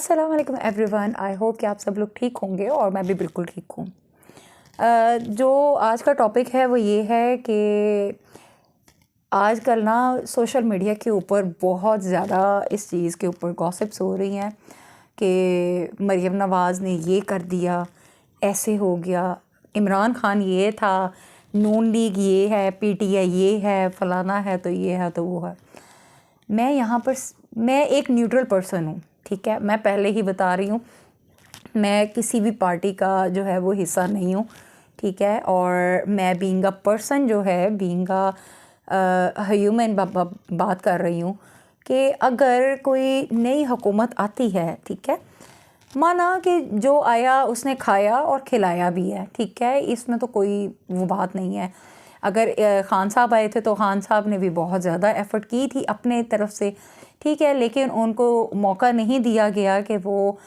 अस्सलाम वालेकुम everyone. I hope कि आप सब लोग ठीक होंगे और मैं भी बिल्कुल ठीक हूँ। जो आज का टॉपिक है वो ये है कि आजकल ना सोशल मीडिया के ऊपर बहुत ज़्यादा इस चीज़ के ऊपर गॉसिप्स हो रही हैं कि मरीम नवाज़ ने ये कर दिया, ऐसे हो गया, इमरान खान ये था, नून लीग ये है, पीटीआई ये है, फलाना है तो ये है तो वो है। मैं यहाँ पर मैं एक न्यूट्रल पर्सन हूँ, ठीक है। मैं पहले ही बता रही हूँ, मैं किसी भी पार्टी का जो है वो हिस्सा नहीं हूँ, ठीक है। और मैं बीइंग अ पर्सन जो है, बीइंग अ ह्यूमन बात कर रही हूँ कि अगर कोई नई हुकूमत आती है, ठीक है, माना कि जो आया उसने खाया और खिलाया भी है, ठीक है, इसमें तो कोई वो बात नहीं है। अगर ख़ान साहब आए थे तो ख़ान साहब ने भी बहुत ज़्यादा एफ़र्ट की थी अपने तरफ से, ठीक है, लेकिन उनको मौका नहीं दिया गया कि वो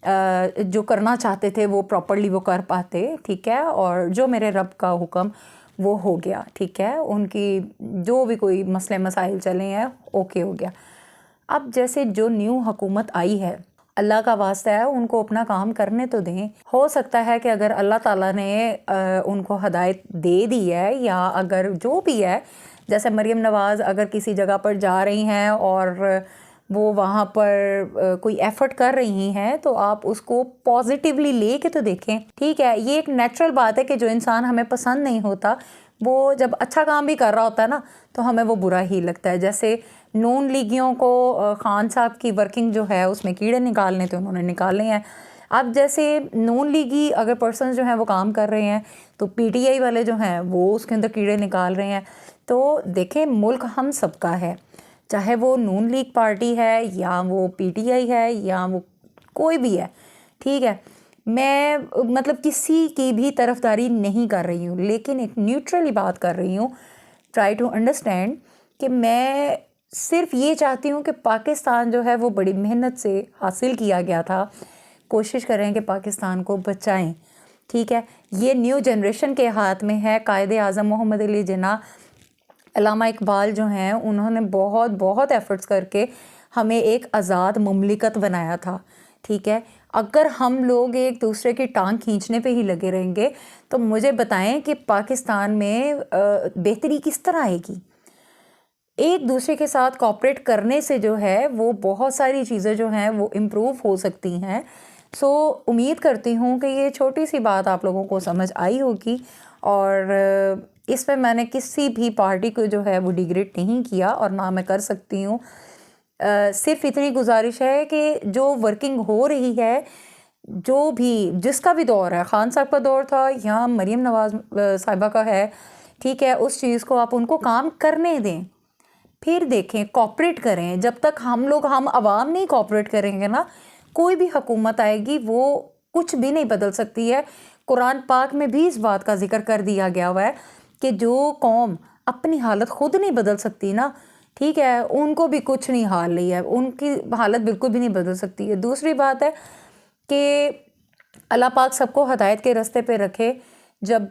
जो करना चाहते थे वो प्रॉपर्ली वो कर पाते, ठीक है। और जो मेरे रब का हुक्म वो हो गया, ठीक है। उनकी जो भी कोई मसले मसाइल चले हैं ओके हो गया। अब जैसे जो न्यू हुकूमत आई है, अल्लाह का वास्ता है उनको अपना काम करने तो दें। हो सकता है कि अगर अल्लाह ताला ने उनको हदायत दे दी है, या अगर जो भी है, जैसे मरीम नवाज़ अगर किसी जगह पर जा रही हैं और वो वहाँ पर कोई एफ़र्ट कर रही हैं तो आप उसको पॉजिटिवली ले के तो देखें, ठीक है। ये एक नेचुरल बात है कि जो इंसान हमें पसंद नहीं होता वो जब अच्छा काम भी कर रहा होता है ना तो हमें वो बुरा ही लगता है। जैसे नून लीगियों को ख़ान साहब की वर्किंग जो है उसमें कीड़े निकालने तो उन्होंने निकाले हैं। अब जैसे नून लीगी अगर पर्सन जो हैं वो काम कर रहे हैं तो पीटीआई वाले जो हैं वो उसके अंदर कीड़े निकाल रहे हैं। तो देखें, मुल्क हम सबका है, चाहे वो नून लीग पार्टी है या वो पीटीआई है या वो कोई भी है, ठीक है। मैं मतलब किसी की भी तरफदारी नहीं कर रही हूँ, लेकिन एक न्यूट्रली बात कर रही हूँ। ट्राई टू अंडरस्टैंड कि मैं सिर्फ ये चाहती हूँ कि पाकिस्तान जो है वो बड़ी मेहनत से हासिल किया गया था, कोशिश करें कि पाकिस्तान को बचाएं, ठीक है। ये न्यू जनरेशन के हाथ में है। कायदे आज़म मोहम्मद अली जिन्ना, अल्लामा इकबाल जो हैं उन्होंने बहुत बहुत एफ़र्ट्स करके हमें एक आज़ाद मुमलिकत बनाया था, ठीक है। अगर हम लोग एक दूसरे की टांग खींचने पे ही लगे रहेंगे तो मुझे बताएं कि पाकिस्तान में बेहतरी किस तरह आएगी। एक दूसरे के साथ कोऑपरेट करने से जो है वो बहुत सारी चीज़ें जो हैं वो इम्प्रूव हो सकती हैं। सो उम्मीद करती हूँ कि ये छोटी सी बात आप लोगों को समझ आई होगी, और इसमें मैंने किसी भी पार्टी को जो है वो डिग्रेड नहीं किया और ना मैं कर सकती हूँ। सिर्फ इतनी गुजारिश है कि जो वर्किंग हो रही है, जो भी जिसका भी दौर है, ख़ान साहब का दौर था या मरीम नवाज़ साहिबा का है, ठीक है, उस चीज़ को आप उनको काम करने दें, फिर देखें, कोऑपरेट करें। जब तक हम आवाम नहीं कोऑपरेट करेंगे ना, कोई भी हुकूमत आएगी वो कुछ भी नहीं बदल सकती है। कुरान पाक में भी इस बात का जिक्र कर दिया गया हुआ है कि जो कौम अपनी हालत खुद नहीं बदल सकती ना, ठीक है, उनको भी कुछ नहीं हाल रही है, उनकी हालत बिल्कुल भी नहीं बदल सकती है। दूसरी बात है कि अल्लाह पाक सबको हदायत के रास्ते पे रखे। जब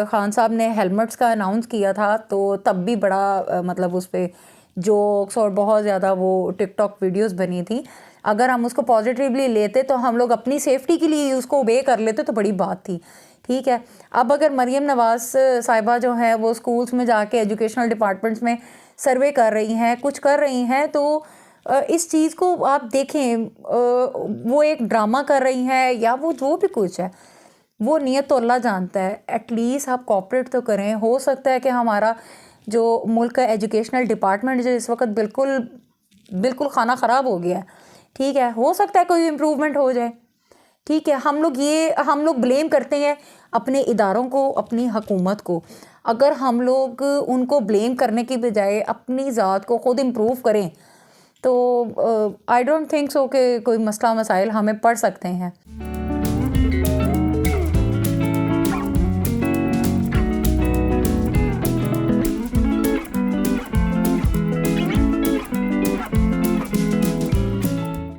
ख़ान साहब ने हेलमेट्स का अनाउंस किया था तो तब भी बड़ा मतलब उस पर जोक्स और बहुत ज़्यादा वो टिकटॉक वीडियोस बनी थी। अगर हम उसको पॉजिटिवली लेते तो हम लोग अपनी सेफ्टी के लिए उसको ओबे कर लेते तो बड़ी बात थी, ठीक है। अब अगर मरीम नवाज़ साहिबा जो है वो स्कूल्स में जाके एजुकेशनल डिपार्टमेंट्स में सर्वे कर रही हैं, कुछ कर रही हैं, तो इस चीज़ को आप देखें, वो एक ड्रामा कर रही हैं या वो जो भी कुछ है, वो नियत तो अल्लाह जानता है। एटलीस्ट आप कोऑपरेट तो करें। हो सकता है कि हमारा जो मुल्क का एजुकेशनल डिपार्टमेंट जो इस वक्त बिल्कुल बिल्कुल खाना ख़राब हो गया है, ठीक है, हो सकता है कोई इम्प्रूवमेंट हो जाए, ठीक है। हम लोग ब्लेम करते हैं अपने इदारों को, अपनी हुकूमत को। अगर हम लोग उनको ब्लेम करने की बजाय अपनी ज़ात को ख़ुद इम्प्रूव करें तो आई डोंट थिंक सो कि कोई मसला मसाइल हमें पड़ सकते हैं।